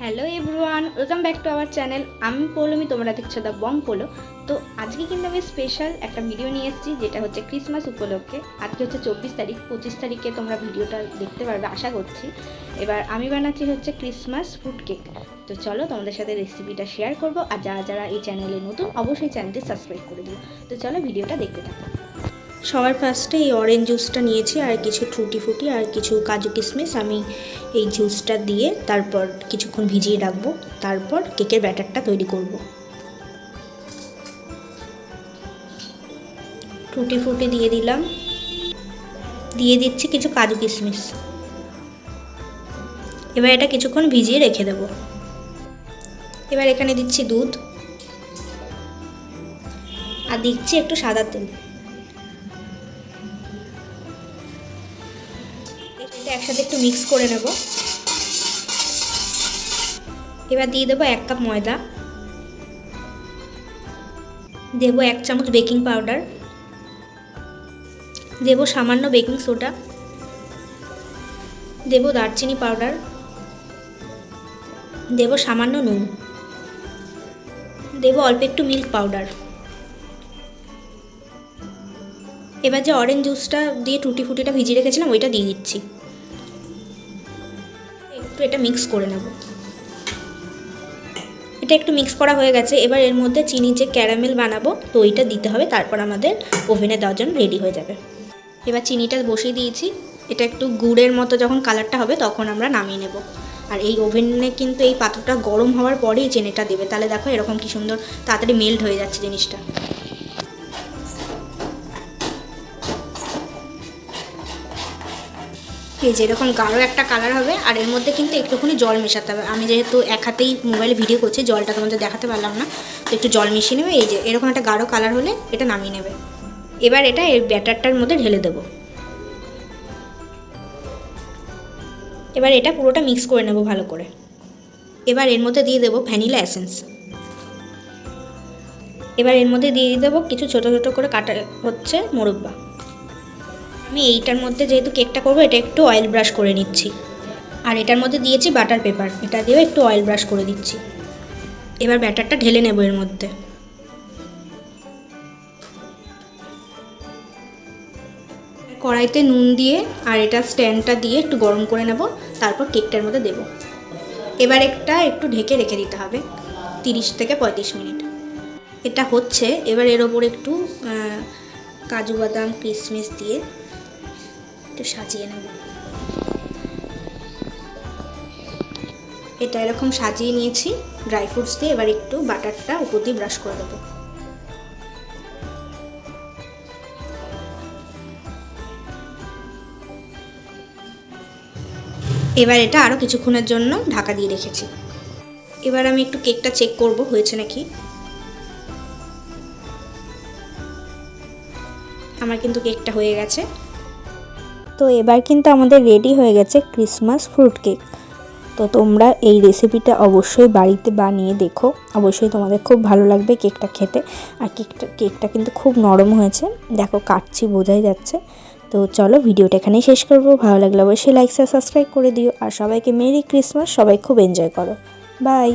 Hello everyone, welcome back to our channel. আমি পৌলমি, তোমরা দেখছো দ্য বং পোলো। তো আজকে কিন্তু আমি স্পেশাল একটা ভিডিও নিয়ে এসেছি, যেটা হচ্ছে ক্রিসমাস উপলক্ষে। আজকে হচ্ছে 24 তারিখ, 25 তারিখে তোমরা ভিডিওটা দেখতে পারবে আশা করছি। এবার আমি বানাচ্ছি হচ্ছে ক্রিসমাস ফ্রুট কেক। তো চলো তোমাদের সাথে রেসিপিটা শেয়ার করবো, আর যারা যারা এই চ্যানেলে নতুন অবশ্যই চ্যানেলটি সাবস্ক্রাইব করে দিও। তো চলো ভিডিওটা দেখতে থাকো। সবার ফার্স্টে এই অরেঞ্জ জুসটা নিয়েছি, আর কিছু টুটি ফুটি আর কিছু কাজু কিশমিশ আমি এই জুসটা দিয়ে তারপর কিছুক্ষণ ভিজিয়ে রাখবো। তারপর কেকের ব্যাটারটা তৈরি করব। টুটি ফুটি দিয়ে দিলাম, দিয়ে দিচ্ছি কিছু কাজু কিশমিশ। এবার এটা কিছুক্ষণ ভিজিয়ে রেখে দেব। এবার এখানে দিচ্ছি দুধ আর দিচ্ছি একটু সাদা তেল। এটা একসাথে একটু মিক্স করে নেব। এবার দিয়ে দেবো 1 কাপ ময়দা, দেবো 1 চামচ বেকিং পাউডার, দেবো সামান্য বেকিং সোডা, দেবো দারচিনি পাউডার, দেবো সামান্য নুন, দেবো অল্প একটু মিল্ক পাউডার। এবার যে অরেঞ্জ জুসটা দিয়ে টুটি ফুটিটা ভিজিয়ে রেখেছিলাম ওইটা দিয়ে দিচ্ছি। একটু এটা মিক্স করে নেব। এটা একটু মিক্স করা হয়ে গেছে। এবার এর মধ্যে চিনি যে ক্যারামেল বানাবো তো ওইটা দিতে হবে, তারপর আমাদের ওভেনে দেওয়ার জন্য রেডি হয়ে যাবে। এবার চিনিটা বসিয়ে দিয়েছি। এটা একটু গুড়ের মতো যখন কালারটা হবে তখন আমরা নামিয়ে নেব। আর এই ওভেনে কিন্তু এই পাত্রটা গরম হওয়ার পরেই চিনিটা দেবে, তাহলে দেখো এরকম কি সুন্দর তাড়াতাড়ি মেল্ট হয়ে যাচ্ছে জিনিসটা। এই যে এরকম গাঢ় একটা কালার হবে, আর এর মধ্যে কিন্তু একটুখানি জল মেশাতে হবে। আমি যেহেতু এক হাতেই মোবাইলে ভিডিও করছি, জলটা তোমাদের দেখাতে পারলাম না, তো একটু জল মিশিয়ে নেবে। এই যে এরকম একটা গাঢ় কালার হলে এটা নামিয়ে নেবে। এবার এটা এই ব্যাটারটার মধ্যে ঢেলে দেবো। এবার এটা পুরোটা মিক্স করে নেব ভালো করে। এবার এর মধ্যে দিয়ে দেবো ভ্যানিলা এসেন্স। এবার এর মধ্যে দিয়ে দেবো কিছু ছোটো ছোটো করে কাটা হচ্ছে মোরব্বা। আমি এইটার মধ্যে যেহেতু কেকটা করবো, এটা একটু অয়েল ব্রাশ করে নিচ্ছি। আর এটার মধ্যে দিয়েছি বাটার পেপার, এটা দিয়েও একটু অয়েল ব্রাশ করে দিচ্ছি। এবার ব্যাটারটা ঢেলে নেব এর মধ্যে। কড়াইতে নুন দিয়ে আর এটা স্ট্যান্ডটা দিয়ে একটু গরম করে নেব, তারপর কেকটার মধ্যে দেব। এবার একটা একটু ঢেকে রেখে দিতে হবে 30 থেকে 35 মিনিট। এটা হচ্ছে। এবার এর ওপর একটু কাজু বাদাম কিশমিশ দিয়ে একটু সাজিয়ে নেব। এটা এরকম সাজিয়ে নিয়েছি ড্রাই ফ্রুটস দিয়ে। এবার একটু বাটারটা উপর দিয়ে ব্রাশ করে দেবো। এবার এটা আরও কিছুক্ষণের জন্য ঢাকা দিয়ে রেখেছি। এবার আমি একটু কেকটা চেক করব হয়েছে নাকি। আমার কিন্তু কেকটা হয়ে গেছে। তো এবার কিন্তু আমাদের রেডি হয়ে গেছে ক্রিসমাস ফ্রুট কেক। তো তোমরা এই রেসিপিটা অবশ্যই বাড়িতে বানিয়ে দেখো, অবশ্যই তোমাদের খুব ভালো লাগবে কেকটা খেতে। আর কেকটা কিন্তু খুব নরম হয়েছে, দেখো কাটছি বোঝাই যাচ্ছে। তো চলো ভিডিওটা এখানেই শেষ করবো। ভালো লাগলে অবশ্যই লাইক সাবস্ক্রাইব করে দিও। আর সবাইকে মেরি ক্রিসমাস, সবাই খুব এনজয় করো। বাই।